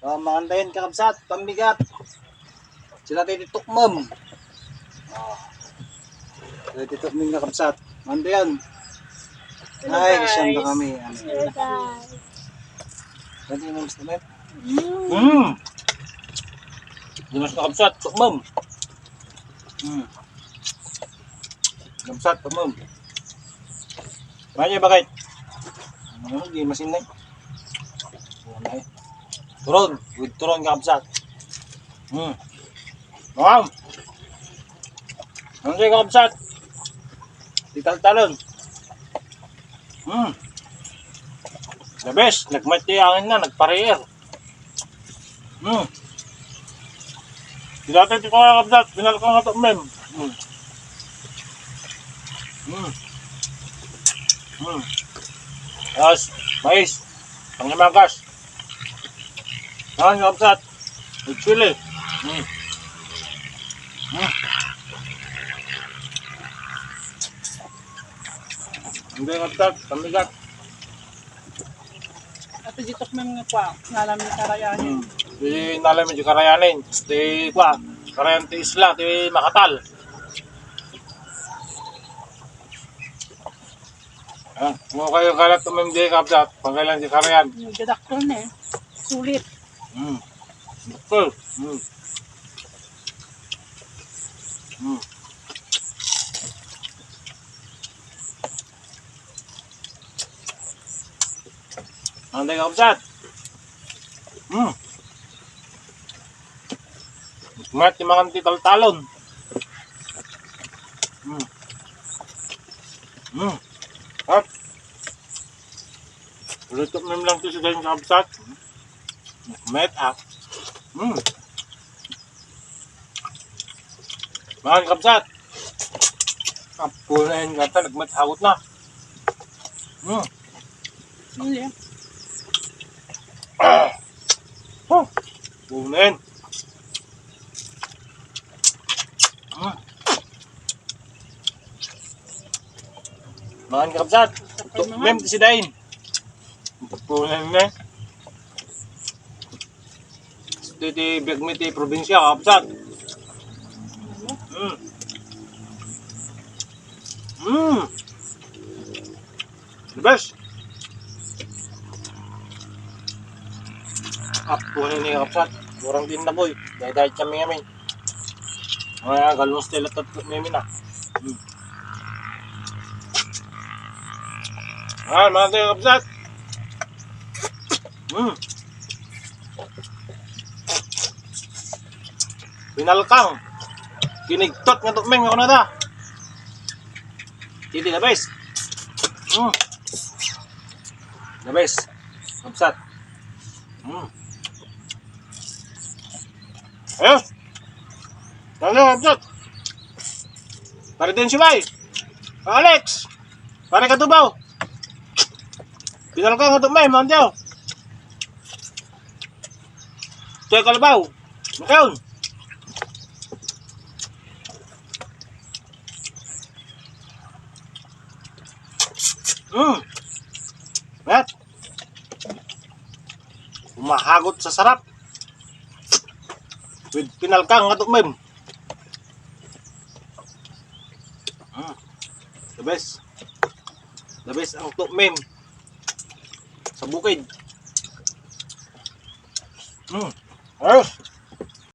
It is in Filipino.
Makantayin kakabsat, pambigat. Sila tititok ma'am. Sila tititok ma'am kakabsat. Makantayin. Ay, kasyam na kami. Hello guys. Pwede yung mas namin? Mm. Di mas kakabsat, tok ma'am. Kakabsat, tok ma'am. Bakit bakit? Di masinay. Turon, with turon kakabsat. Ma'am. Ano kayo kakabsat? Tital-talon. The best, nagmati angin na, nagpareer. Dati ito ko kakabsat, pinal ko nga ito, mem. Yes, mais, panglimagas. Yan, kakabsat. With chili. Hindi kakabsat, pamigat. At dito kami mga kwa, ngalam ni karayahin. Di nalam medyo karayanin. Di kwa, karayan ti isla, ti makatal. Mo kayo kalat tumim di kapsat, pangkailan di karayan. Nagdadakton eh. Sulit. Cool. Ang di kapsat. Mat ti makan ti taltalon. Hap. Luto mem lang ti sa ganyan kapsat. Met up. Makan kapsat. Apo na yun gata, nagmathagot na. Hindi. Punin. Makan kapsat. Mem ti sidain. Punin na. Di bigmi ti probinsya kapsat. The best. Apo na ni kapsat. Murang din na boy. Dahil kami. Mga galong stila tatlong mimi na. Mga tayo kapsat. Pinalkang. Kinigtot nga tumeng ako na da. Hindi na bes. Na bes. Kapsat. Ayun. Ano kapsat? Pare din si Bay. Alex. Pare ka tubaw. Pinalkang nga tumeng mga tayo. Tuyo kalabaw. Makayon. Mat. Umahagot sa sarap. With pinalkang nga mem. The best. The best ang mem. Sa bukid. Ayos.